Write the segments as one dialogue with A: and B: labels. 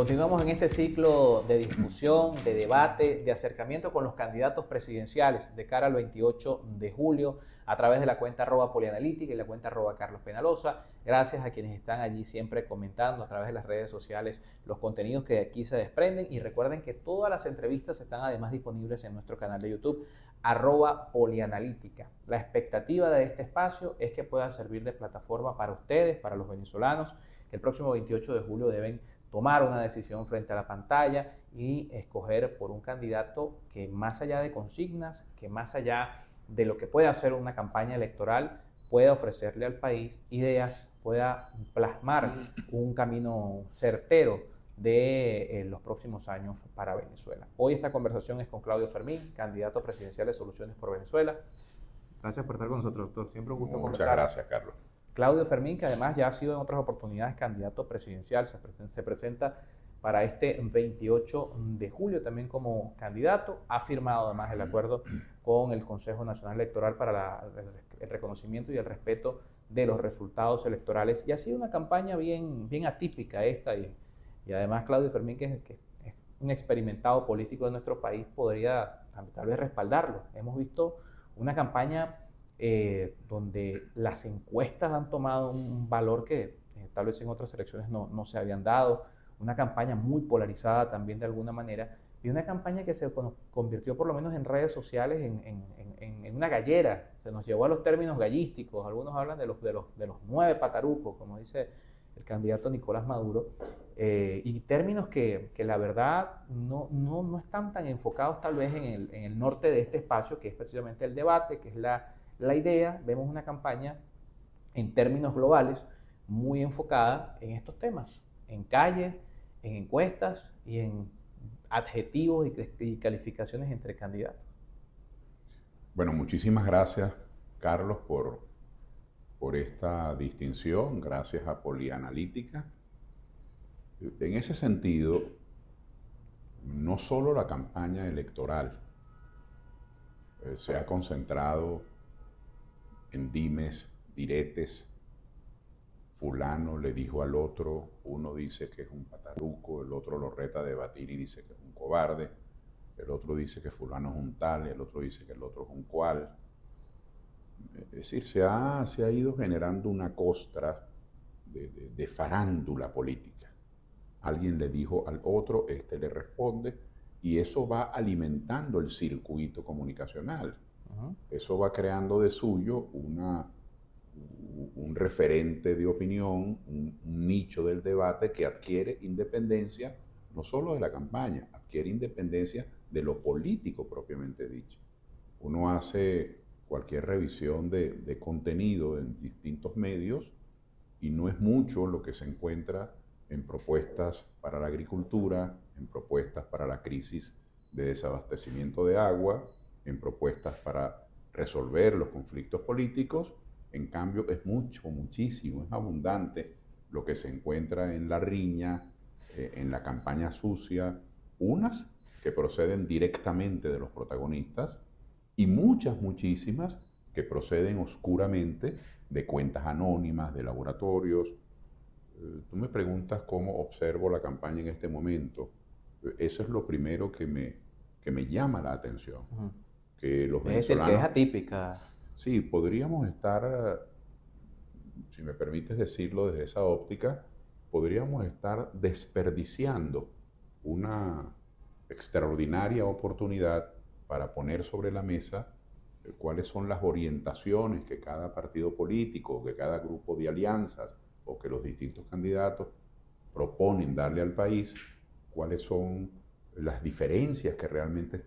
A: Continuamos en este ciclo de discusión, de debate, de acercamiento con los candidatos presidenciales de cara al 28 de julio a través de la cuenta @polianalítica y la cuenta @Carlos Penaloza. Gracias a quienes están allí siempre comentando a través de las redes sociales los contenidos que aquí se desprenden, y recuerden que todas las entrevistas están además disponibles en nuestro canal de YouTube @polianalítica. La expectativa de este espacio es que pueda servir de plataforma para ustedes, para los venezolanos, que el próximo 28 de julio deben tomar una decisión frente a la pantalla y escoger por un candidato que, más allá de consignas, que más allá de lo que puede hacer una campaña electoral, pueda ofrecerle al país ideas, pueda plasmar un camino certero de los próximos años para Venezuela. Hoy esta conversación es con Claudio Fermín, candidato presidencial de Soluciones por Venezuela. Gracias por estar con nosotros, doctor. Siempre un gusto conversar.
B: Muchas gracias, Carlos.
A: Claudio Fermín, que además ya ha sido en otras oportunidades candidato presidencial, se presenta para este 28 de julio también como candidato. Ha firmado además el acuerdo con el Consejo Nacional Electoral para el reconocimiento y el respeto de los resultados electorales. Y ha sido una campaña bien atípica esta. Y además Claudio Fermín, que es un experimentado político de nuestro país, podría tal vez respaldarlo. Hemos visto una campaña donde las encuestas han tomado un valor que tal vez en otras elecciones no se habían dado, una campaña muy polarizada también de alguna manera, y una campaña que se convirtió por lo menos en redes sociales en una gallera. Se nos llevó a los términos gallísticos. Algunos hablan de los 9 patarucos, como dice el candidato Nicolás Maduro, y términos que la verdad no están tan enfocados tal vez en el norte de este espacio, que es precisamente el debate, que es la idea. Vemos una campaña en términos globales muy enfocada en estos temas, en calle, en encuestas y en adjetivos y calificaciones entre candidatos.
B: Bueno, muchísimas gracias, Carlos, por esta distinción. Gracias a Polianalítica. En ese sentido, no solo la campaña electoral se ha concentrado en dimes, diretes. Fulano le dijo al otro, uno dice que es un pataruco, el otro lo reta a debatir y dice que es un cobarde, el otro dice que fulano es un tal, el otro dice que el otro es un cual. Es decir, se ha ido generando una costra de farándula política. Alguien le dijo al otro, este le responde, y eso va alimentando el circuito comunicacional. Eso va creando de suyo un referente de opinión, un nicho del debate que adquiere independencia no solo de la campaña, adquiere independencia de lo político propiamente dicho. Uno hace cualquier revisión de contenido en distintos medios y no es mucho lo que se encuentra en propuestas para la agricultura, en propuestas para la crisis de desabastecimiento de agua, en propuestas para resolver los conflictos políticos. En cambio, es muchísimo, es abundante lo que se encuentra en la riña, en la campaña sucia, unas que proceden directamente de los protagonistas y muchísimas que proceden oscuramente de cuentas anónimas, de laboratorios. Tú me preguntas cómo observo la campaña en este momento. Eso es lo primero que me llama la atención. Que los venezolanos,
A: es decir, que es atípica.
B: Sí, podríamos estar, si me permites decirlo desde esa óptica, podríamos estar desperdiciando una extraordinaria oportunidad para poner sobre la mesa cuáles son las orientaciones que cada partido político, que cada grupo de alianzas o que los distintos candidatos proponen darle al país, cuáles son las diferencias que realmente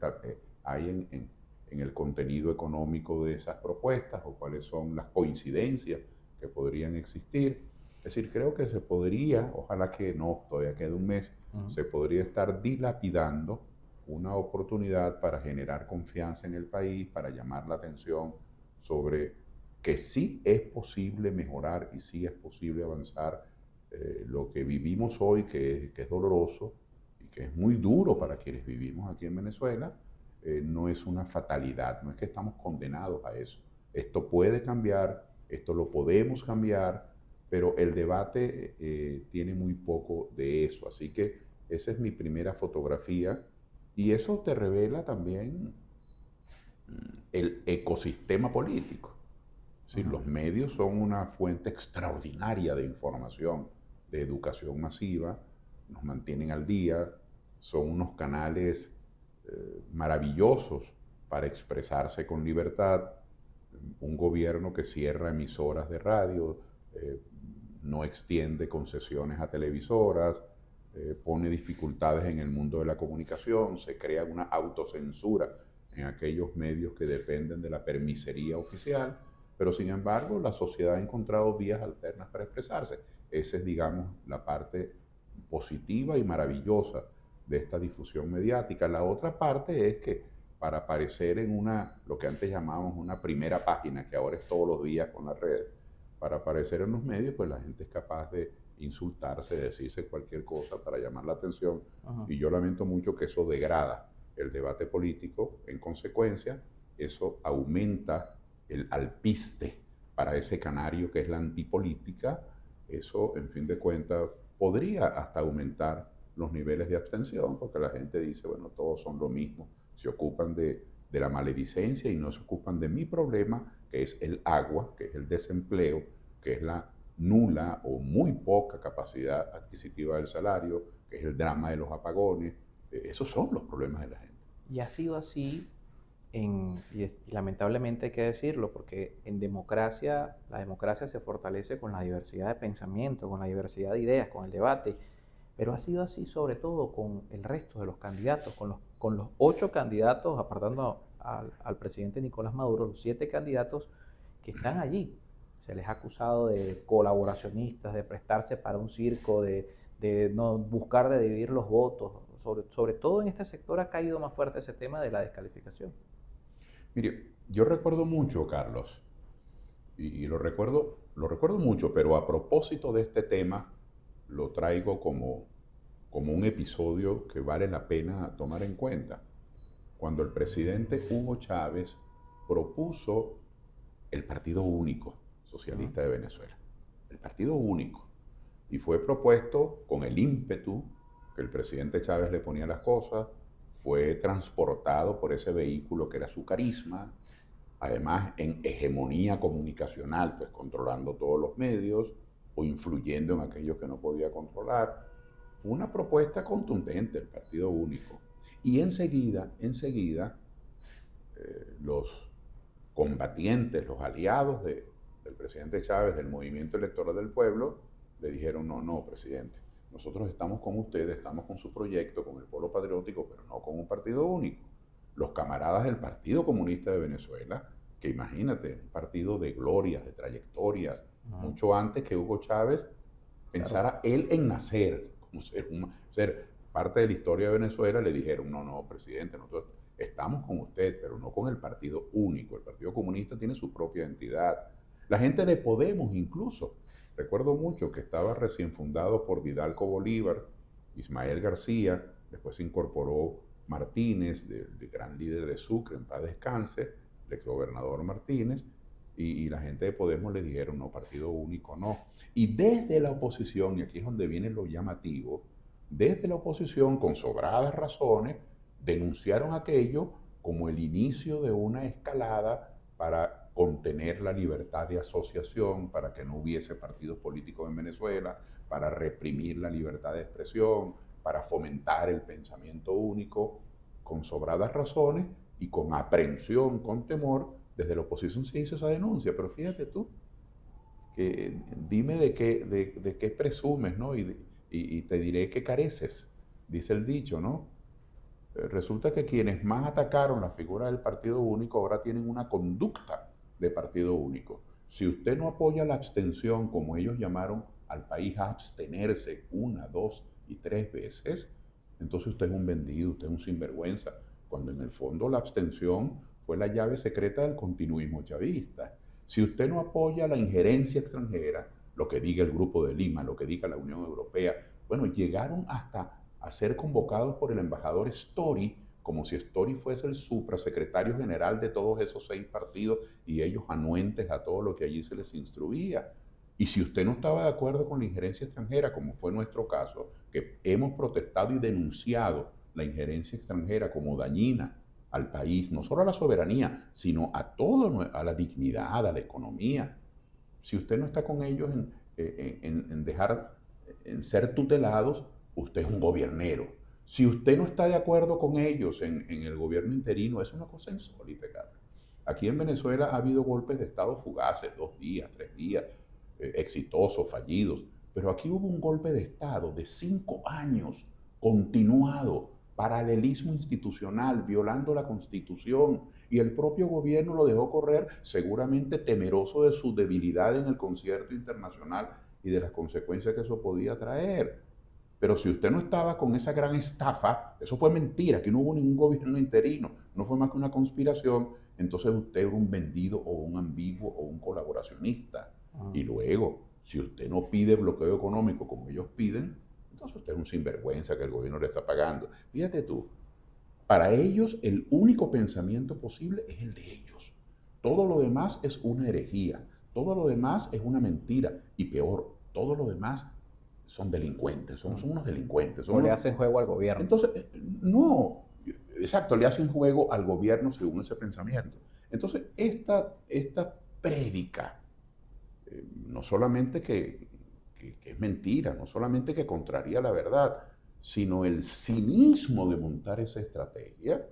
B: hay en el contenido económico de esas propuestas o cuáles son las coincidencias que podrían existir. Es decir, creo que se podría, ojalá que no, todavía queda un mes, se podría estar dilapidando una oportunidad para generar confianza en el país, para llamar la atención sobre que sí es posible mejorar y sí es posible avanzar. Lo que vivimos hoy, que es doloroso y que es muy duro para quienes vivimos aquí en Venezuela, no es una fatalidad, no es que estamos condenados a eso. Esto puede cambiar, esto lo podemos cambiar, pero el debate tiene muy poco de eso. Así que Esa es mi primera fotografía y eso te revela también el ecosistema político. Es decir, los medios son una fuente extraordinaria de información, de educación masiva, nos mantienen al día, son unos canales maravillosos para expresarse con libertad. Un gobierno que cierra emisoras de radio, no extiende concesiones a televisoras, pone dificultades en el mundo de la comunicación, se crea una autocensura en aquellos medios que dependen de la permisería oficial, pero sin embargo la sociedad ha encontrado vías alternas para expresarse. Esa es, digamos, la parte positiva y maravillosa de esta difusión mediática. La otra parte es que para aparecer en lo que antes llamábamos una primera página, que ahora es todos los días con las redes, para aparecer en los medios, pues la gente es capaz de insultarse, de decirse cualquier cosa para llamar la atención. Y yo lamento mucho que eso degrada el debate político. En consecuencia, eso aumenta el alpiste para ese canario que es la antipolítica. Eso, en fin de cuentas, podría hasta aumentar los niveles de abstención, porque la gente dice, bueno, todos son lo mismo, se ocupan de la maledicencia y no se ocupan de mi problema, que es el agua, que es el desempleo, que es la nula o muy poca capacidad adquisitiva del salario, que es el drama de los apagones. Esos son los problemas de la gente.
A: Y ha sido así, y lamentablemente hay que decirlo, porque en democracia, la democracia se fortalece con la diversidad de pensamiento, con la diversidad de ideas, con el debate, pero ha sido así sobre todo con el resto de los candidatos, con los 8 candidatos, apartando al presidente Nicolás Maduro, los 7 candidatos que están allí. Se les ha acusado de colaboracionistas, de prestarse para un circo, de no buscar de dividir los votos. Sobre todo en este sector ha caído más fuerte ese tema de la descalificación.
B: Mire, yo recuerdo mucho, Carlos, y lo recuerdo mucho, pero a propósito de este tema, lo traigo como un episodio que vale la pena tomar en cuenta. Cuando el presidente Hugo Chávez propuso el Partido Único Socialista de Venezuela, el Partido Único, y fue propuesto con el ímpetu que el presidente Chávez le ponía a las cosas, fue transportado por ese vehículo que era su carisma, además en hegemonía comunicacional, pues controlando todos los medios o influyendo en aquellos que no podía controlar. Fue una propuesta contundente el Partido Único. Y enseguida, los combatientes, los aliados del presidente Chávez, del Movimiento Electoral del Pueblo, le dijeron, no, presidente, nosotros estamos con usted, estamos con su proyecto, con el Polo Patriótico, pero no con un partido único. Los camaradas del Partido Comunista de Venezuela, que imagínate, un partido de glorias, de trayectorias, mucho antes que Hugo Chávez pensara él en nacer, como ser parte de la historia de Venezuela, le dijeron, no, presidente, nosotros estamos con usted, pero no con el Partido Único. El Partido Comunista tiene su propia entidad. La gente de Podemos incluso, recuerdo mucho que estaba recién fundado por Vidalco Bolívar, Ismael García, después se incorporó Martínez, el gran líder de Sucre, en paz descanse, el exgobernador Martínez, y la gente de Podemos le dijeron, no, Partido Único no. Y desde la oposición, y aquí es donde viene lo llamativo, desde la oposición, con sobradas razones, denunciaron aquello como el inicio de una escalada para contener la libertad de asociación, para que no hubiese partidos políticos en Venezuela, para reprimir la libertad de expresión, para fomentar el pensamiento único, con sobradas razones y con aprensión, con temor. Desde la oposición se hizo esa denuncia, pero fíjate tú, que dime de qué presumes, ¿no? Y te diré que careces, dice el dicho, ¿no? Resulta que quienes más atacaron la figura del Partido Único ahora tienen una conducta de Partido Único. Si usted no apoya la abstención, como ellos llamaron al país a abstenerse 1, 2 y 3 veces, entonces usted es un vendido, usted es un sinvergüenza, cuando en el fondo la abstención fue la llave secreta del continuismo chavista. Si usted no apoya la injerencia extranjera, lo que diga el Grupo de Lima, lo que diga la Unión Europea, bueno, llegaron hasta a ser convocados por el embajador Story, como si Story fuese el suprasecretario general de todos esos 6 partidos y ellos anuentes a todo lo que allí se les instruía. Y si usted no estaba de acuerdo con la injerencia extranjera, como fue nuestro caso, que hemos protestado y denunciado la injerencia extranjera como dañina al país, no solo a la soberanía, sino a todo, a la dignidad, a la economía. Si usted no está con ellos en ser tutelados, usted es un gobernero. Si usted no está de acuerdo con ellos en el gobierno interino, es una cosa insólita, Carlos. Aquí en Venezuela ha habido golpes de Estado fugaces, 2 días, 3 días, exitosos, fallidos, pero aquí hubo un golpe de Estado de 5 años, continuado, paralelismo institucional, violando la Constitución, y el propio gobierno lo dejó correr, seguramente temeroso de su debilidad en el concierto internacional y de las consecuencias que eso podía traer. Pero si usted no estaba con esa gran estafa, eso fue mentira, que no hubo ningún gobierno interino, no fue más que una conspiración, entonces usted era un vendido o un ambiguo o un colaboracionista. Y luego, si usted no pide bloqueo económico como ellos piden, entonces usted es un sinvergüenza que el gobierno le está pagando. Fíjate tú, para ellos el único pensamiento posible es el de ellos. Todo lo demás es una herejía, todo lo demás es una mentira y peor, todo lo demás son delincuentes, son unos delincuentes.
A: O le hacen juego al gobierno.
B: Entonces, no, exacto, le hacen juego al gobierno según ese pensamiento. Entonces, esta prédica, no solamente que es mentira, no solamente que contraría la verdad, sino el cinismo de montar esa estrategia,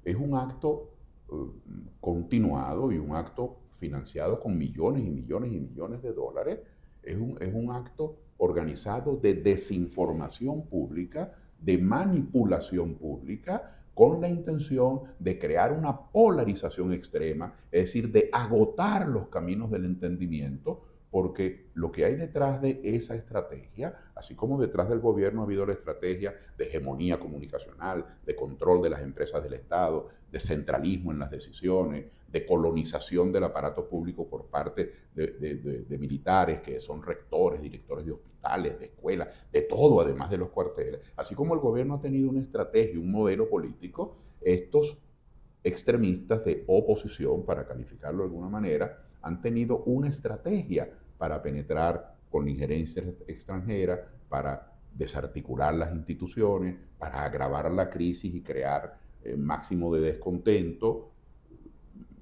B: es un acto continuado y un acto financiado con millones y millones y millones de dólares, es un acto organizado de desinformación pública, de manipulación pública, con la intención de crear una polarización extrema, es decir, de agotar los caminos del entendimiento, porque lo que hay detrás de esa estrategia, así como detrás del gobierno ha habido la estrategia de hegemonía comunicacional, de control de las empresas del Estado, de centralismo en las decisiones, de colonización del aparato público por parte de militares que son rectores, directores de hospitales, de escuelas, de todo, además de los cuarteles. Así como el gobierno ha tenido una estrategia, un modelo político, estos extremistas de oposición, para calificarlo de alguna manera, han tenido una estrategia para penetrar con injerencia extranjera, para desarticular las instituciones, para agravar la crisis y crear máximo de descontento.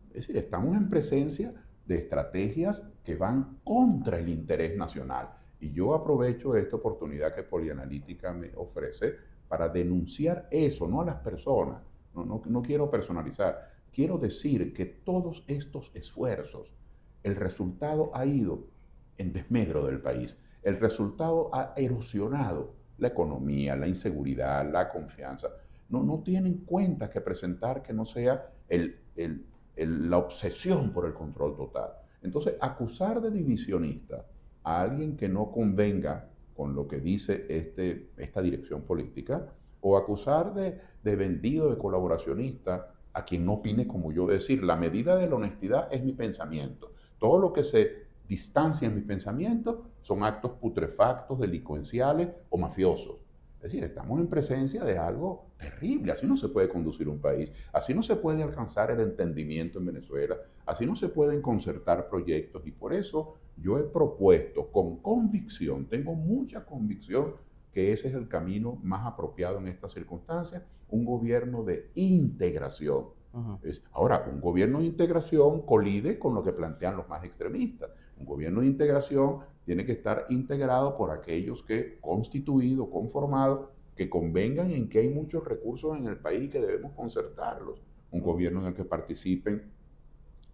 B: Es decir, estamos en presencia de estrategias que van contra el interés nacional. Y yo aprovecho esta oportunidad que Polianalítica me ofrece para denunciar eso, no a las personas. No quiero personalizar. Quiero decir que todos estos esfuerzos, el resultado ha ido en desmedro del país. El resultado ha erosionado la economía, la inseguridad, la confianza. No tienen cuenta que presentar que no sea la obsesión por el control total. Entonces, acusar de divisionista a alguien que no convenga con lo que dice esta dirección política, o acusar de vendido, de colaboracionista a quien no opine como yo. Decir, la medida de la honestidad es mi pensamiento. Todo lo que se distancia en mi pensamiento son actos putrefactos, delincuenciales o mafiosos. Es decir, estamos en presencia de algo terrible. Así no se puede conducir un país. Así no se puede alcanzar el entendimiento en Venezuela. Así no se pueden concertar proyectos. Y por eso yo he propuesto con convicción, tengo mucha convicción, que ese es el camino más apropiado en estas circunstancias, un gobierno de integración. Ahora, un gobierno de integración colide con lo que plantean los más extremistas. Un gobierno de integración tiene que estar integrado por aquellos que, constituidos, conformados, que convengan en que hay muchos recursos en el país y que debemos concertarlos. Un gobierno en el que participen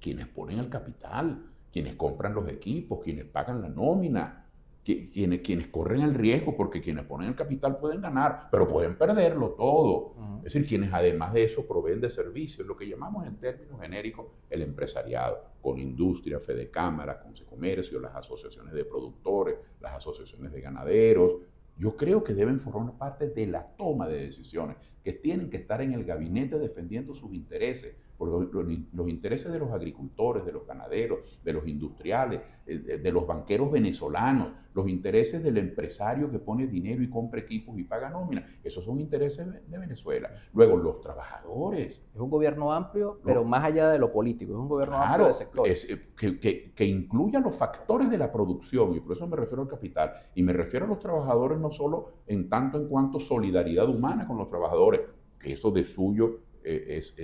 B: quienes ponen el capital, quienes compran los equipos, quienes pagan la nómina, quienes corren el riesgo, porque quienes ponen el capital pueden ganar, pero pueden perderlo todo. Es decir, quienes además de eso proveen de servicios, lo que llamamos en términos genéricos el empresariado, con industria, Fedecámara, Concecomercio, las asociaciones de productores, las asociaciones de ganaderos, Yo creo que deben formar parte de la toma de decisiones, que tienen que estar en el gabinete defendiendo sus intereses, por los intereses de los agricultores, de los ganaderos, de los industriales, de los banqueros venezolanos, los intereses del empresario que pone dinero y compra equipos y paga nómina. Esos son intereses de Venezuela. Luego, los trabajadores.
A: Es un gobierno amplio, pero más allá de lo político, es un gobierno amplio de sectores.
B: Que incluya los factores de la producción, y por eso me refiero al capital, y me refiero a los trabajadores no solo en tanto en cuanto solidaridad humana con los trabajadores, que eso de suyo es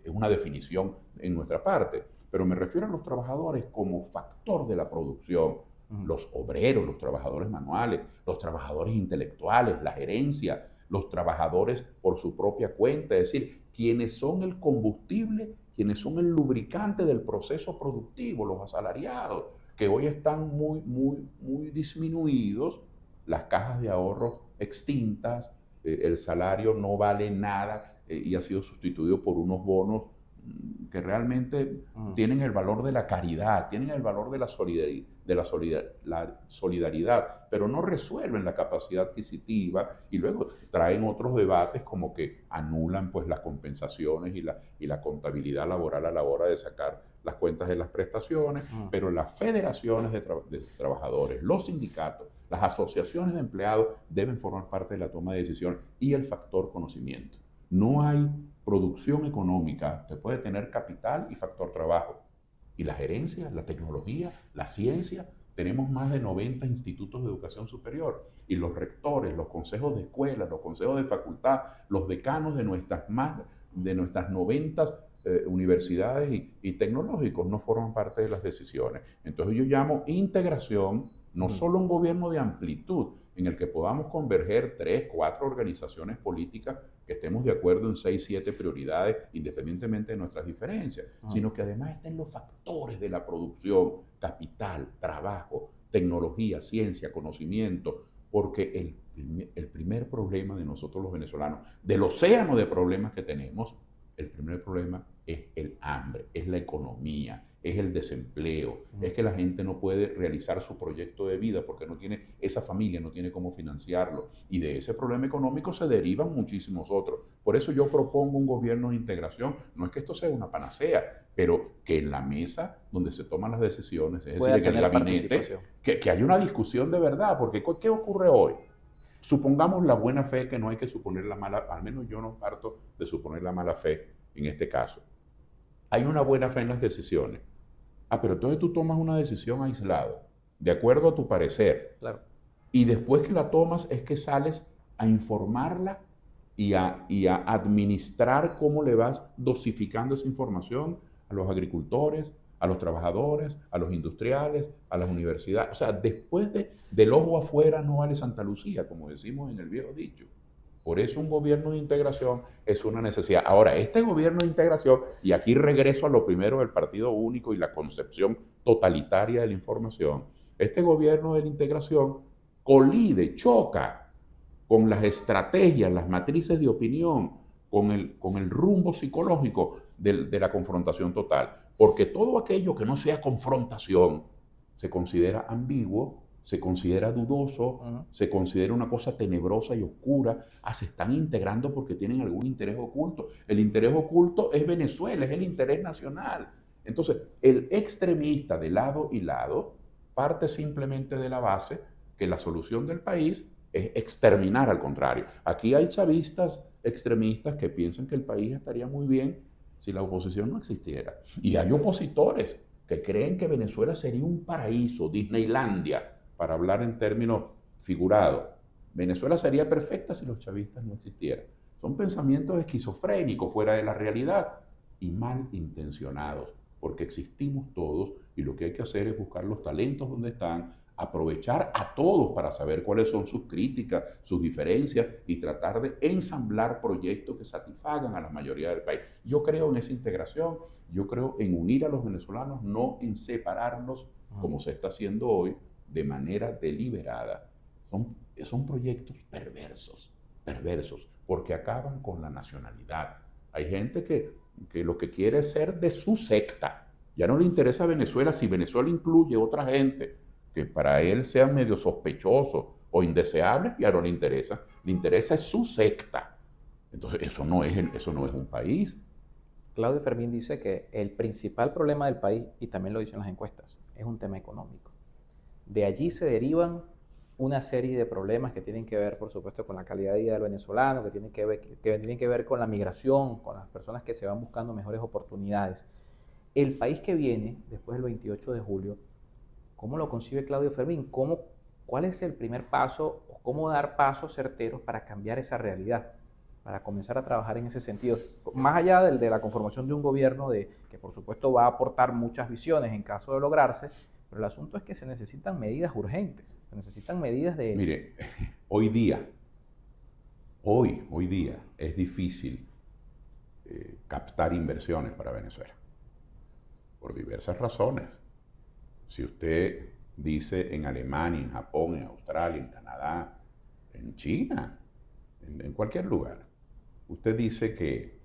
B: una definición en nuestra parte, pero me refiero a los trabajadores como factor de la producción, los obreros, los trabajadores manuales, los trabajadores intelectuales, la gerencia, los trabajadores por su propia cuenta, es decir, quienes son el combustible, quienes son el lubricante del proceso productivo, los asalariados, que hoy están muy disminuidos, las cajas de ahorro extintas, el salario no vale nada y ha sido sustituido por unos bonos que realmente tienen el valor de la caridad, tienen el valor de la solidaridad, pero no resuelven la capacidad adquisitiva y luego traen otros debates como que anulan pues las compensaciones y la contabilidad laboral a la hora de sacar las cuentas de las prestaciones, pero las federaciones de trabajadores, los sindicatos, las asociaciones de empleados deben formar parte de la toma de decisiones y el factor conocimiento. No hay producción económica, usted puede tener capital y factor trabajo. Y la gerencia, la tecnología, la ciencia, tenemos más de 90 institutos de educación superior. Y los rectores, los consejos de escuela, los consejos de facultad, los decanos de nuestras 90 universidades y tecnológicos no forman parte de las decisiones. Entonces yo llamo integración, no solo un gobierno de amplitud, en el que podamos converger 3, 4 organizaciones políticas que estemos de acuerdo en 6, 7 prioridades, independientemente de nuestras diferencias, sino que además estén los factores de la producción, capital, trabajo, tecnología, ciencia, conocimiento, porque el primer problema de nosotros los venezolanos, del océano de problemas que tenemos, el primer problema es el hambre, es la economía, es el desempleo, es que la gente no puede realizar su proyecto de vida porque no tiene, esa familia no tiene cómo financiarlo. Y de ese problema económico se derivan muchísimos otros. Por eso yo propongo un gobierno de integración. No es que esto sea una panacea, pero que en la mesa donde se toman las decisiones, es decir, en el gabinete, que haya una discusión de verdad. Porque ¿qué ocurre hoy? Supongamos la buena fe, que no hay que suponer la mala, al menos yo no parto de suponer la mala fe en este caso. Hay una buena fe en las decisiones. Pero entonces tú tomas una decisión aislada, de acuerdo a tu parecer.
A: Claro.
B: Y después que la tomas es que sales a informarla y a administrar cómo le vas dosificando esa información a los agricultores, a los trabajadores, a los industriales, a las universidades. O sea, después del ojo afuera no vale Santa Lucía, como decimos en el viejo dicho. Por eso un gobierno de integración es una necesidad. Ahora, este gobierno de integración, y aquí regreso a lo primero del partido único y la concepción totalitaria de la información, este gobierno de la integración colide, choca con las estrategias, las matrices de opinión, con el rumbo psicológico de la confrontación total. Porque todo aquello que no sea confrontación se considera ambiguo, se considera dudoso, se considera una cosa tenebrosa y oscura. Se están integrando porque tienen algún interés oculto. El interés oculto es Venezuela, es el interés nacional. Entonces, el extremista de lado y lado parte simplemente de la base que la solución del país es exterminar al contrario. Aquí hay chavistas extremistas que piensan que el país estaría muy bien si la oposición no existiera. Y hay opositores que creen que Venezuela sería un paraíso, Disneylandia, para hablar en términos figurados. Venezuela sería perfecta si los chavistas no existieran. Son pensamientos esquizofrénicos, fuera de la realidad y mal intencionados, porque existimos todos y lo que hay que hacer es buscar los talentos donde están, aprovechar a todos para saber cuáles son sus críticas, sus diferencias y tratar de ensamblar proyectos que satisfagan a la mayoría del país. Yo creo en esa integración, yo creo en unir a los venezolanos, no en separarlos como se está haciendo hoy, de manera deliberada. Son proyectos perversos, porque acaban con la nacionalidad. Hay gente que lo que quiere es ser de su secta. Ya no le interesa Venezuela si Venezuela incluye otra gente que para él sea medio sospechoso o indeseables y a no le interesa. Le interesa es su secta. Entonces, eso no es un país.
A: Claudio Fermín dice que el principal problema del país, y también lo dicen las encuestas, es un tema económico. De allí se derivan una serie de problemas que tienen que ver, por supuesto, con la calidad de vida del venezolano, que tienen que ver con la migración, con las personas que se van buscando mejores oportunidades. El país que viene, después del 28 de julio, ¿cómo lo concibe Claudio Fermín? ¿Cuál es el primer paso o cómo dar pasos certeros para cambiar esa realidad? Para comenzar a trabajar en ese sentido. Más allá de la conformación de un gobierno que por supuesto va a aportar muchas visiones en caso de lograrse, pero el asunto es que se necesitan medidas urgentes, se necesitan medidas de...
B: Mire, hoy día es difícil captar inversiones para Venezuela, por diversas razones. Si usted dice en Alemania, en Japón, en Australia, en Canadá, en China, en cualquier lugar, usted dice que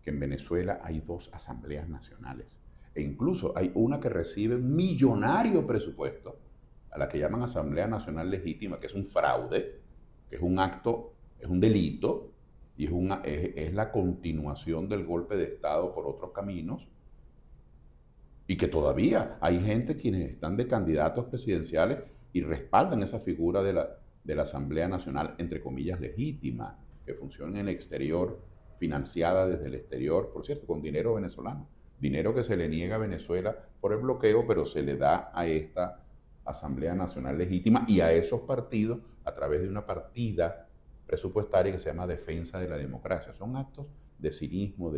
B: en Venezuela hay 2 asambleas nacionales. E incluso hay una que recibe un millonario presupuesto, a la que llaman Asamblea Nacional Legítima, que es un fraude, que es un acto, es un delito, y es la continuación del golpe de Estado por otros caminos, y que todavía hay gente quienes están de candidatos presidenciales y respaldan esa figura de la Asamblea Nacional, entre comillas, legítima, que funciona en el exterior, financiada desde el exterior, por cierto, con dinero venezolano. Dinero que se le niega a Venezuela por el bloqueo, pero se le da a esta Asamblea Nacional Legítima y a esos partidos a través de una partida presupuestaria que se llama Defensa de la Democracia. Son actos de cinismo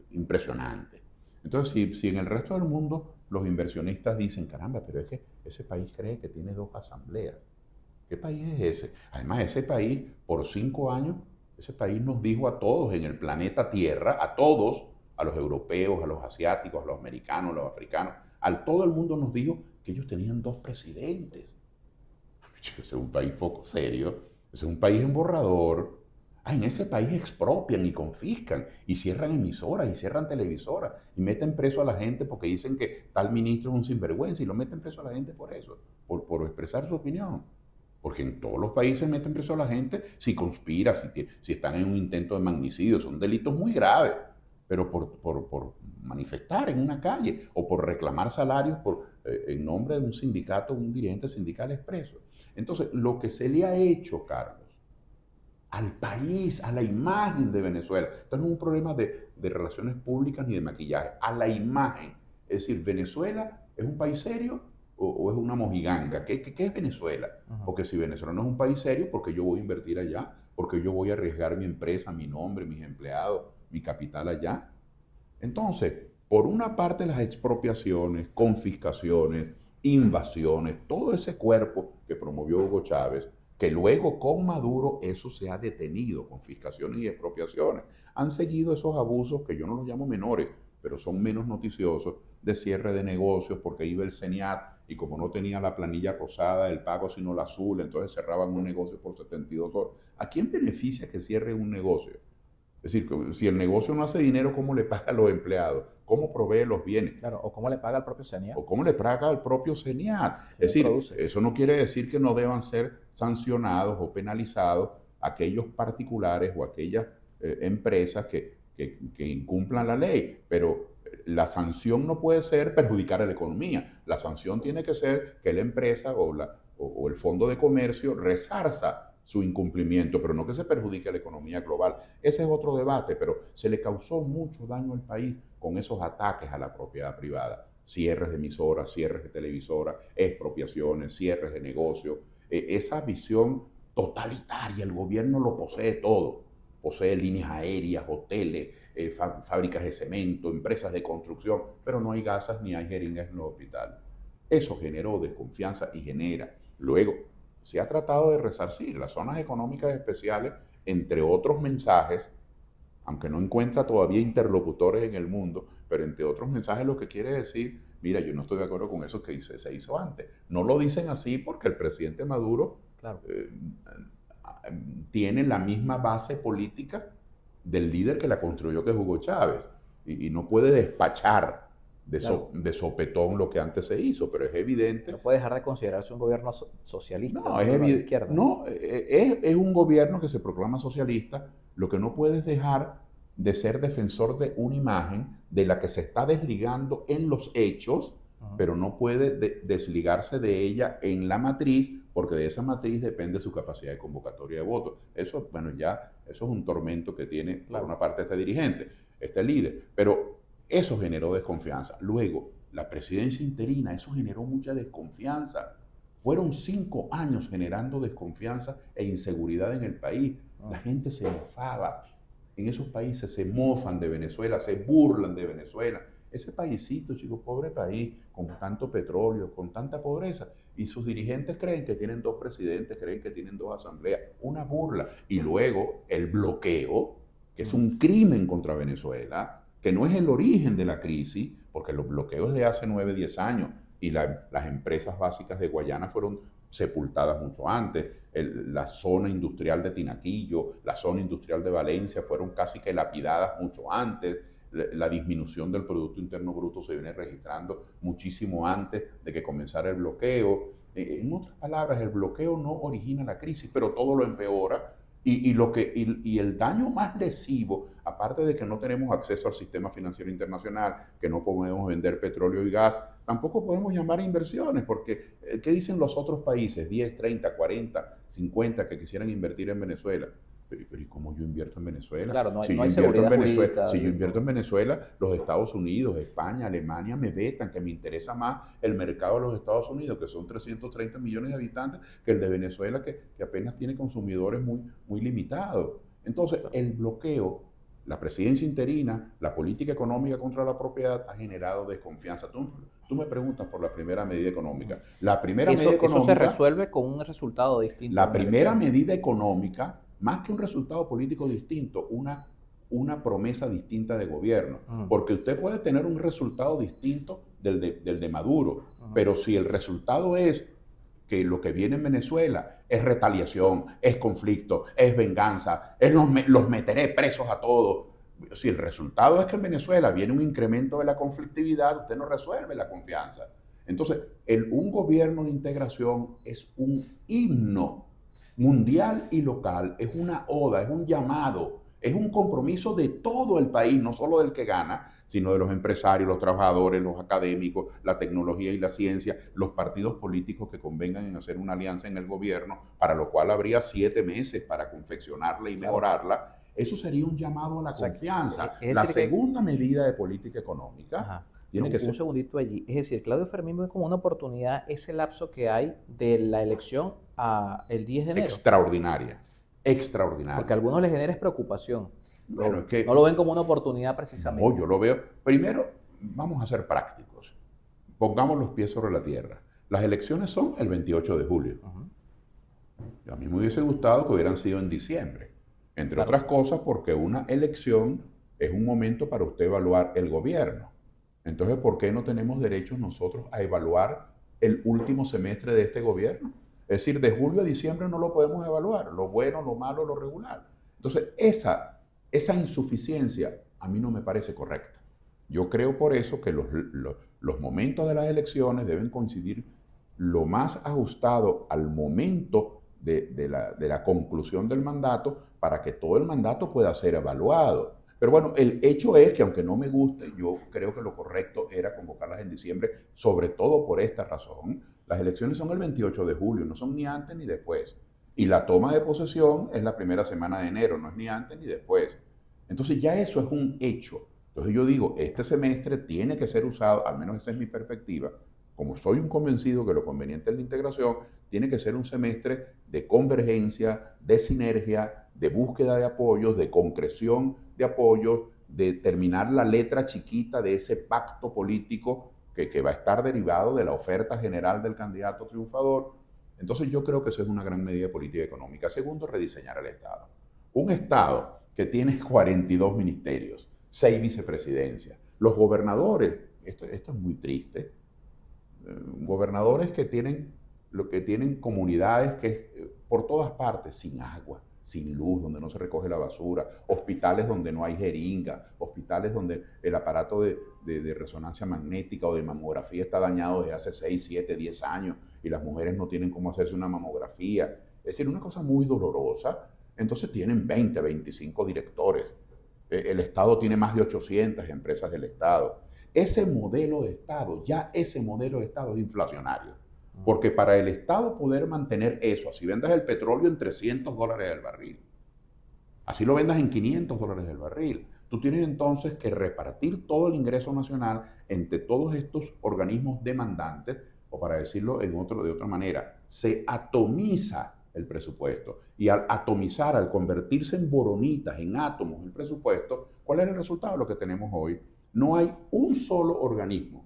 B: impresionantes. Entonces, si en el resto del mundo los inversionistas dicen, caramba, pero es que ese país cree que tiene 2 asambleas. ¿Qué país es ese? Además, ese país, por 5 años, ese país nos dijo a todos en el planeta Tierra, a todos, a los europeos, a los asiáticos, a los americanos, a los africanos, a todo el mundo nos dijo que ellos tenían 2 presidentes. Ese es un país poco serio, ese es un país emborrador. En ese país expropian y confiscan y cierran emisoras y cierran televisoras y meten preso a la gente porque dicen que tal ministro es un sinvergüenza y lo meten preso a la gente por eso, por expresar su opinión. Porque en todos los países meten preso a la gente si conspira, si están en un intento de magnicidio. Son delitos muy graves, pero por manifestar en una calle o por reclamar salarios en nombre de un sindicato, un dirigente sindical expreso. Entonces, lo que se le ha hecho, Carlos, al país, a la imagen de Venezuela. Esto no es un problema de relaciones públicas ni de maquillaje, a la imagen. Es decir, ¿Venezuela es un país serio o es una mojiganga? ¿Qué es Venezuela? Porque si Venezuela no es un país serio, ¿por qué yo voy a invertir allá? ¿Por qué yo voy a arriesgar mi empresa, mi nombre, mis empleados, mi capital allá? Entonces, por una parte las expropiaciones, confiscaciones, invasiones, todo ese cuerpo que promovió Hugo Chávez, que luego con Maduro eso se ha detenido, confiscaciones y expropiaciones. Han seguido esos abusos que yo no los llamo menores, pero son menos noticiosos, de cierre de negocios, porque iba el CENIAT y como no tenía la planilla rosada del pago sino la azul, entonces cerraban un negocio por 72 horas. ¿A quién beneficia que cierre un negocio? Es decir, si el negocio no hace dinero, ¿cómo le paga a los empleados? ¿Cómo provee los bienes?
A: Claro, o cómo le paga al propio CENIAT.
B: O cómo le paga al propio CENIAT.
A: Sí,
B: es decir,
A: produce.
B: eso no quiere decir que no deban ser sancionados o penalizados aquellos particulares o aquellas empresas que incumplan la ley, pero la sanción no puede ser perjudicar a la economía. La sanción tiene que ser que la empresa o el fondo de comercio resarza su incumplimiento, pero no que se perjudique a la economía global. Ese es otro debate, pero se le causó mucho daño al país con esos ataques a la propiedad privada. Cierres de emisoras, cierres de televisoras, expropiaciones, cierres de negocios. Esa visión totalitaria, el gobierno lo posee todo. Posee líneas aéreas, hoteles, fábricas de cemento, empresas de construcción, pero no hay gasas ni hay jeringas en los hospitales. Eso generó desconfianza y genera. Luego, se ha tratado de resarcir las zonas económicas especiales, entre otros mensajes, aunque no encuentra todavía interlocutores en el mundo, pero entre otros mensajes lo que quiere decir, mira, yo no estoy de acuerdo con eso que se hizo antes. No lo dicen así porque el presidente Maduro
A: Claro.
B: Tiene la misma base política del líder que la construyó, que es Hugo Chávez, y no puede despachar
A: Claro.
B: de sopetón lo que antes se hizo, pero es evidente.
A: No puede dejar de considerarse un gobierno socialista, un
B: No, es
A: gobierno de
B: evidente.
A: izquierda.
B: No, es un gobierno que se proclama socialista. Lo que no puedes dejar de ser defensor de una imagen de la que se está desligando en los hechos,
A: Ujú.
B: pero no puede desligarse de ella en la matriz, porque de esa matriz depende su capacidad de convocatoria de votos. Eso, bueno, ya, eso es un tormento que tiene por
A: Claro.
B: una parte este dirigente, este líder, pero eso generó desconfianza. Luego, la presidencia interina, eso generó mucha desconfianza. Fueron 5 años generando desconfianza e inseguridad en el país. La gente se mofaba. En esos países se mofan de Venezuela, se burlan de Venezuela. Ese paísito, chicos, pobre país, con tanto petróleo, con tanta pobreza. Y sus dirigentes creen que tienen 2 presidentes, creen que tienen 2 asambleas. Una burla. Y luego el bloqueo, que es un crimen contra Venezuela, que no es el origen de la crisis, porque los bloqueos de hace 9, 10 años y las empresas básicas de Guayana fueron sepultadas mucho antes. La zona industrial de Tinaquillo, la zona industrial de Valencia fueron casi que lapidadas mucho antes. La disminución del Producto Interno Bruto se viene registrando muchísimo antes de que comenzara el bloqueo. En otras palabras, el bloqueo no origina la crisis, pero todo lo empeora. Y el daño más lesivo, aparte de que no tenemos acceso al sistema financiero internacional, que no podemos vender petróleo y gas, tampoco podemos llamar a inversiones, porque ¿qué dicen los otros países? 10, 30, 40, 50 que quisieran invertir en Venezuela. Pero ¿y cómo yo invierto en Venezuela?
A: Claro,
B: Si
A: no
B: yo
A: hay
B: invierto en
A: seguridad
B: Venezuela,
A: jurídica
B: si yo
A: del
B: invierto
A: todo.
B: en Venezuela, los Estados Unidos, España, Alemania me vetan, que me interesa más el mercado de los Estados Unidos, que son 330 millones de habitantes, que el de Venezuela, que apenas tiene consumidores muy, muy limitados. Entonces, el bloqueo, la presidencia interina, la política económica contra la propiedad ha generado desconfianza. Tú me preguntas por la primera medida económica. La primera medida
A: Eso se
B: económica
A: resuelve con un resultado distinto en
B: la
A: una
B: primera
A: elección.
B: medida económica, más que un resultado político distinto, una promesa distinta de gobierno.
A: Ujú,
B: Porque usted puede tener un resultado distinto del de Maduro,
A: ujú.
B: pero si el resultado es que lo que viene en Venezuela es retaliación, es conflicto, es venganza, es los meteré presos a todos. Si el resultado es que en Venezuela viene un incremento de la conflictividad, usted no resuelve la confianza. Entonces, un gobierno de integración es un himno mundial y local, es una oda, es un llamado, es un compromiso de todo el país, no solo del que gana, sino de los empresarios, los trabajadores, los académicos, la tecnología y la ciencia, los partidos políticos que convengan en hacer una alianza en el gobierno, para lo cual habría 7 meses para confeccionarla y
A: Claro.
B: mejorarla. Eso sería un llamado a la
A: O sea,
B: confianza.
A: es
B: La
A: decir que,
B: segunda medida de política económica
A: ajá, pero
B: tiene que
A: un
B: ser
A: segundito allí. Es decir, Claudio Fermín ve como una oportunidad ese lapso que hay de la elección a el 10 de enero,
B: extraordinaria,
A: porque a
B: extraordinaria.
A: algunos les genera preocupación.
B: Bueno, es
A: No lo
B: que
A: ven como una oportunidad
B: no,
A: precisamente.
B: yo lo veo. Primero, vamos a ser prácticos. Pongamos los pies sobre la tierra. Las elecciones son el 28 de julio.
A: Ujú,
B: A mí me hubiese gustado que hubieran sido en diciembre. Entre
A: claro.
B: otras cosas porque una elección es un momento para usted evaluar el gobierno. Entonces, ¿por qué no tenemos derechos nosotros a evaluar el último semestre de este gobierno? Es decir, de julio a diciembre no lo podemos evaluar, lo bueno, lo malo, lo regular. Entonces, esa insuficiencia a mí no me parece correcta. Yo creo por eso que los momentos de las elecciones deben coincidir lo más ajustado al momento de la conclusión del mandato para que todo el mandato pueda ser evaluado. Pero bueno, el hecho es que aunque no me guste, yo creo que lo correcto era convocarlas en diciembre, sobre todo por esta razón. Las elecciones son el 28 de julio, no son ni antes ni después. Y la toma de posesión es la primera semana de enero, no es ni antes ni después. Entonces ya eso es un hecho. Entonces yo digo, este semestre tiene que ser usado, al menos esa es mi perspectiva, como soy un convencido que lo conveniente es la integración, tiene que ser un semestre de convergencia, de sinergia, de búsqueda de apoyos, de concreción de apoyos, de terminar la letra chiquita de ese pacto político que va a estar derivado de la oferta general del candidato triunfador. Entonces yo creo que eso es una gran medida de política económica. Segundo, rediseñar el Estado. Un Estado que tiene 42 ministerios, 6 vicepresidencias, los gobernadores, esto es muy triste, gobernadores que tienen comunidades que por todas partes, sin agua, sin luz, donde no se recoge la basura, hospitales donde no hay jeringa, hospitales donde el aparato de resonancia magnética o de mamografía está dañado desde hace 6, 7, 10 años y las mujeres no tienen cómo hacerse una mamografía. Es decir, una cosa muy dolorosa. Entonces tienen 20, 25 directores. El Estado tiene más de 800 empresas del Estado. Ese modelo de Estado, ya ese modelo de Estado es inflacionario. Porque para el Estado poder mantener eso, así vendas el petróleo en $300 el barril, así lo vendas en $500 el barril, tú tienes entonces que repartir todo el ingreso nacional entre todos estos organismos demandantes, o para decirlo de otra manera, se atomiza el presupuesto. Y al atomizar, al convertirse en boronitas, en átomos el presupuesto, ¿cuál es el resultado de lo que tenemos hoy? No hay un solo organismo,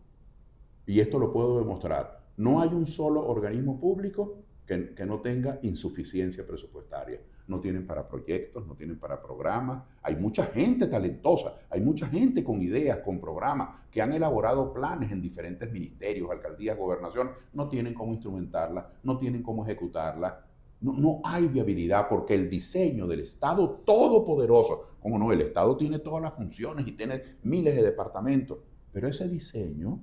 B: y esto lo puedo demostrar, no hay un solo organismo público que no tenga insuficiencia presupuestaria. No tienen para proyectos, no tienen para programas. Hay mucha gente talentosa, hay mucha gente con ideas, con programas, que han elaborado planes en diferentes ministerios, alcaldías, gobernaciones. No tienen cómo instrumentarla, no tienen cómo ejecutarla. No hay viabilidad porque el diseño del Estado todopoderoso, como no, el Estado tiene todas las funciones y tiene miles de departamentos, pero ese diseño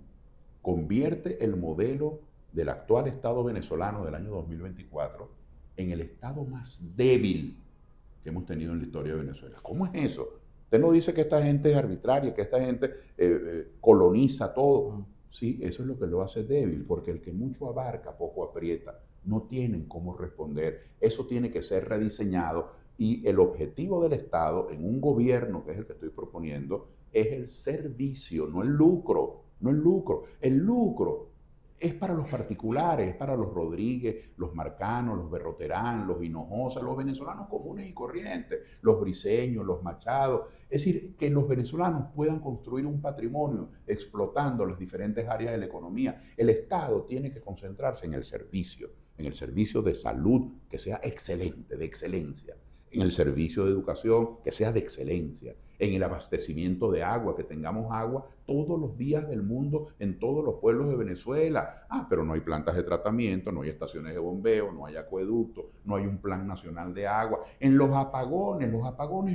B: convierte el modelo del actual Estado venezolano del año 2024 en el Estado más débil que hemos tenido en la historia de Venezuela. ¿Cómo es eso? Usted no dice que esta gente es arbitraria, que esta gente coloniza todo. Sí, eso es lo que lo hace débil, porque el que mucho abarca, poco aprieta. No tienen cómo responder. Eso tiene que ser rediseñado y el objetivo del Estado en un gobierno, que es el que estoy proponiendo, es el servicio, no el lucro. No el lucro. El lucro es para los particulares, es para los Rodríguez, los Marcanos, los Berroterán, los Hinojosa, los venezolanos comunes y corrientes, los Briceños, los Machado. Es decir, que los venezolanos puedan construir un patrimonio explotando las diferentes áreas de la economía. El Estado tiene que concentrarse en el servicio de salud, que sea excelente, de excelencia, en el servicio de educación, que sea de excelencia, en el abastecimiento de agua, que tengamos agua todos los días del mundo en todos los pueblos de Venezuela. Pero no hay plantas de tratamiento, no hay estaciones de bombeo, no hay acueductos, no hay un plan nacional de agua. En los apagones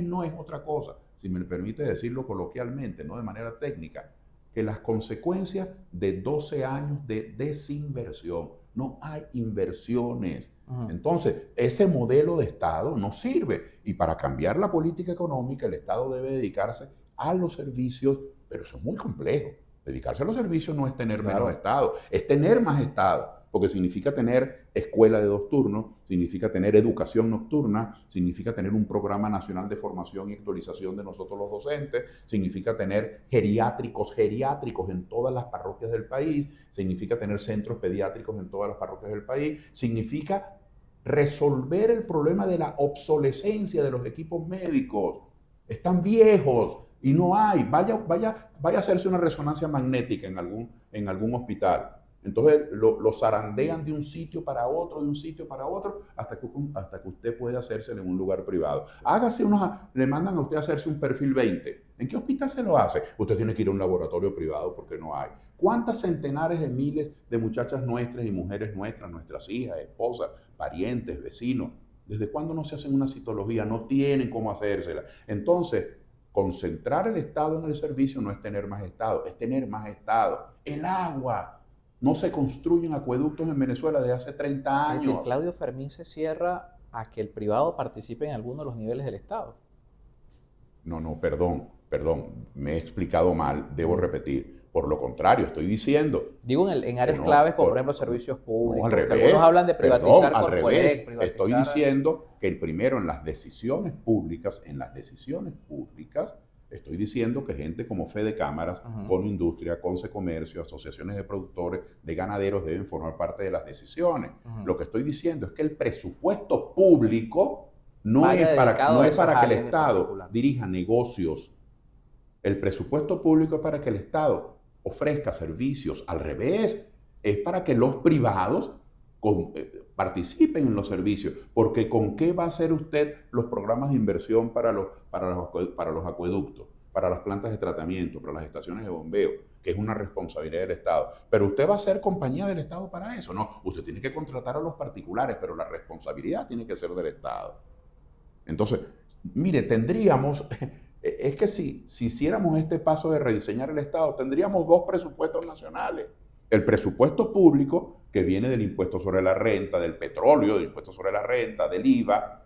B: no es otra cosa, si me permite decirlo coloquialmente, no de manera técnica, que las consecuencias de 12 años de desinversión. No hay inversiones. Entonces, ese modelo de Estado no sirve. Y para cambiar la política económica, el Estado debe dedicarse a los servicios, pero eso es muy complejo. Dedicarse a los servicios no es tener menos Estado, es tener más Estado. Porque significa tener escuela de 2 turnos, significa tener educación nocturna, significa tener un programa nacional de formación y actualización de nosotros los docentes, significa tener geriátricos en todas las parroquias del país, significa tener centros pediátricos en todas las parroquias del país, significa resolver el problema de la obsolescencia de los equipos médicos. Están viejos y no hay. Vaya a hacerse una resonancia magnética en algún hospital. Entonces lo zarandean de un sitio para otro, hasta que usted puede hacérselo en un lugar privado. Le mandan a usted a hacerse un perfil 20. ¿En qué hospital se lo hace? Usted tiene que ir a un laboratorio privado porque no hay. ¿Cuántas centenares de miles de muchachas nuestras y mujeres nuestras hijas, esposas, parientes, vecinos, desde cuándo no se hacen una citología? No tienen cómo hacérsela. Entonces, concentrar el Estado en el servicio no es tener más Estado, es tener más Estado. El agua. No se construyen acueductos en Venezuela desde hace 30 años.
A: Es decir, Claudio Fermín se cierra a que el privado participe en alguno de los niveles del Estado.
B: No, perdón, me he explicado mal, debo repetir. Por lo contrario, estoy diciendo...
A: Digo en áreas claves, como por ejemplo servicios públicos.
B: No, al revés.
A: Algunos hablan de privatizar
B: al revés.
A: privatizar.
B: Estoy diciendo que en las decisiones públicas, estoy diciendo que gente como Fede Cámaras, Cono Industria, Conce Comercio, asociaciones de productores, de ganaderos deben formar parte de las decisiones. Lo que estoy diciendo es que el presupuesto público no es para que el Estado dirija negocios. El presupuesto público es para que el Estado ofrezca servicios. Al revés, es para que los privados participen en los servicios, porque ¿con qué va a hacer usted los programas de inversión para los acueductos, para las plantas de tratamiento, para las estaciones de bombeo, que es una responsabilidad del Estado? Pero usted va a ser compañía del Estado para eso. No, usted tiene que contratar a los particulares, pero la responsabilidad tiene que ser del Estado. Entonces, mire, tendríamos, es que si hiciéramos este paso de rediseñar el Estado, tendríamos dos presupuestos nacionales. El presupuesto público, que viene del impuesto sobre la renta, del petróleo, del impuesto sobre la renta, del IVA,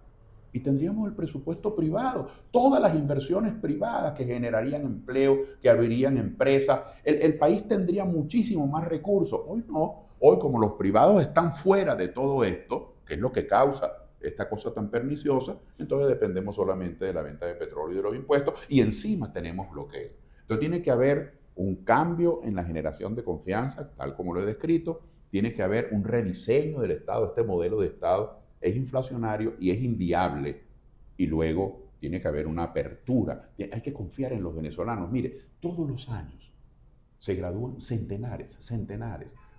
B: y tendríamos el presupuesto privado, todas las inversiones privadas que generarían empleo, que abrirían empresas. El país tendría muchísimo más recursos. Hoy no, hoy como los privados están fuera de todo esto, que es lo que causa esta cosa tan perniciosa, entonces dependemos solamente de la venta de petróleo y de los impuestos, y encima tenemos bloqueo. Entonces tiene que haber un cambio en la generación de confianza, tal como lo he descrito, tiene que haber un rediseño del Estado. Este modelo de Estado es inflacionario y es inviable, y luego tiene que haber una apertura. Hay que confiar en los venezolanos. Mire, todos los años se gradúan centenares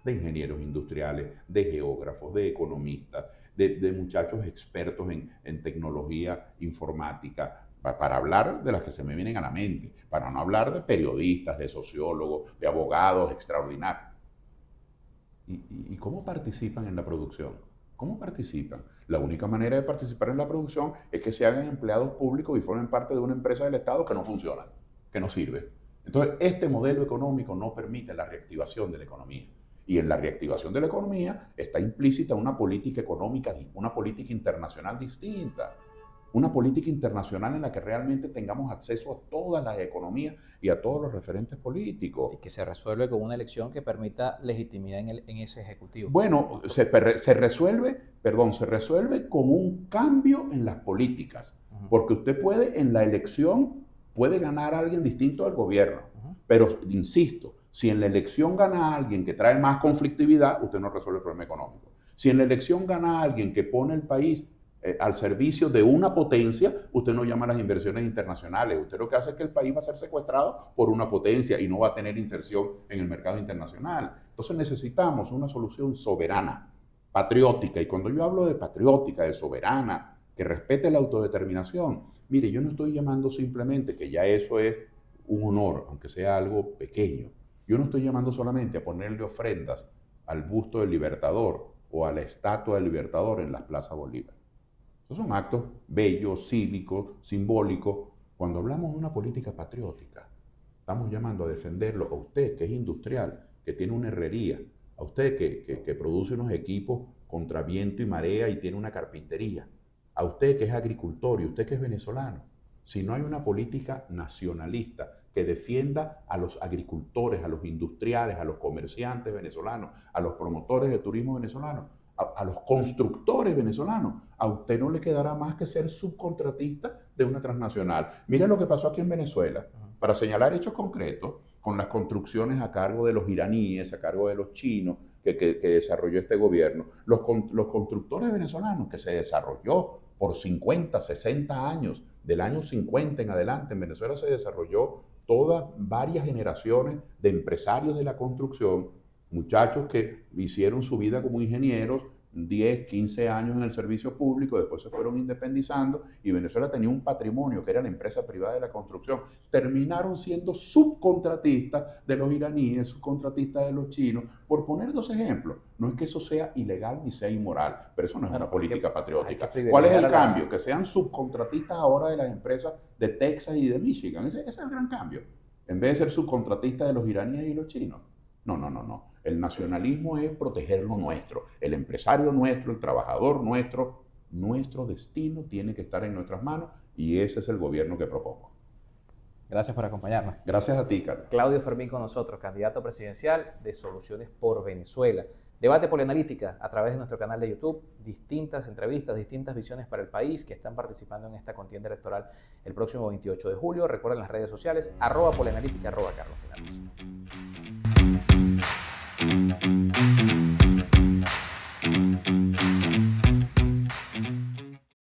B: de ingenieros industriales, de geógrafos, de economistas, de muchachos expertos en tecnología informática, para hablar de las que se me vienen a la mente, para no hablar de periodistas, de sociólogos, de abogados extraordinarios. ¿Y cómo participan en la producción? ¿Cómo participan? La única manera de participar en la producción es que se hagan empleados públicos y formen parte de una empresa del Estado que no funciona, que no sirve. Entonces, este modelo económico no permite la reactivación de la economía. Y en la reactivación de la economía está implícita una política económica, una política internacional distinta. Una política internacional en la que realmente tengamos acceso a todas las economías y a todos los referentes políticos.
A: Y que se resuelve con una elección que permita legitimidad en ese Ejecutivo.
B: Bueno, se resuelve con un cambio en las políticas, porque usted puede, en la elección, puede ganar a alguien distinto al gobierno, pero insisto, si en la elección gana a alguien que trae más conflictividad, usted no resuelve el problema económico. Si en la elección gana a alguien que pone el país al servicio de una potencia, usted no llama a las inversiones internacionales. Usted lo que hace es que el país va a ser secuestrado por una potencia y no va a tener inserción en el mercado internacional. Entonces necesitamos una solución soberana, patriótica. Y cuando yo hablo de patriótica, de soberana, que respete la autodeterminación, mire, yo no estoy llamando simplemente, que ya eso es un honor, aunque sea algo pequeño. Yo no estoy llamando solamente a ponerle ofrendas al busto del Libertador o a la estatua del Libertador en las plazas Bolívar. Esos son actos bellos, cívicos, simbólicos. Cuando hablamos de una política patriótica, estamos llamando a defenderlo a usted, que es industrial, que tiene una herrería, a usted que produce unos equipos contra viento y marea y tiene una carpintería, a usted que es agricultor y usted que es venezolano. Si no hay una política nacionalista que defienda a los agricultores, a los industriales, a los comerciantes venezolanos, a los promotores de turismo venezolano, a los constructores venezolanos, a usted no le quedará más que ser subcontratista de una transnacional. Mira lo que pasó aquí en Venezuela, para señalar hechos concretos, con las construcciones a cargo de los iraníes, a cargo de los chinos, que desarrolló este gobierno. Los constructores venezolanos, que se desarrolló por 50, 60 años, del año 50 en adelante, en Venezuela se desarrolló todas varias generaciones de empresarios de la construcción, muchachos que hicieron su vida como ingenieros, 10, 15 años en el servicio público, después se fueron independizando y Venezuela tenía un patrimonio que era la empresa privada de la construcción. Terminaron siendo subcontratistas de los iraníes, subcontratistas de los chinos, por poner dos ejemplos. No es que eso sea ilegal ni sea inmoral, pero eso no es una política patriótica. ¿Cuál es el cambio? Que sean subcontratistas ahora de las empresas de Texas y de Michigan. Ese es el gran cambio. En vez de ser subcontratistas de los iraníes y los chinos. No. El nacionalismo es proteger lo nuestro, el empresario nuestro, el trabajador nuestro. Nuestro destino tiene que estar en nuestras manos y ese es el gobierno que propongo.
A: Gracias por acompañarnos.
B: Gracias a ti, Carlos.
A: Claudio Fermín con nosotros, candidato presidencial de Soluciones por Venezuela. Debate Polanalítica a través de nuestro canal de YouTube, distintas entrevistas, distintas visiones para el país que están participando en esta contienda electoral el próximo 28 de julio. Recuerden las redes sociales, @Polanalítica, @CarlosFinanzas.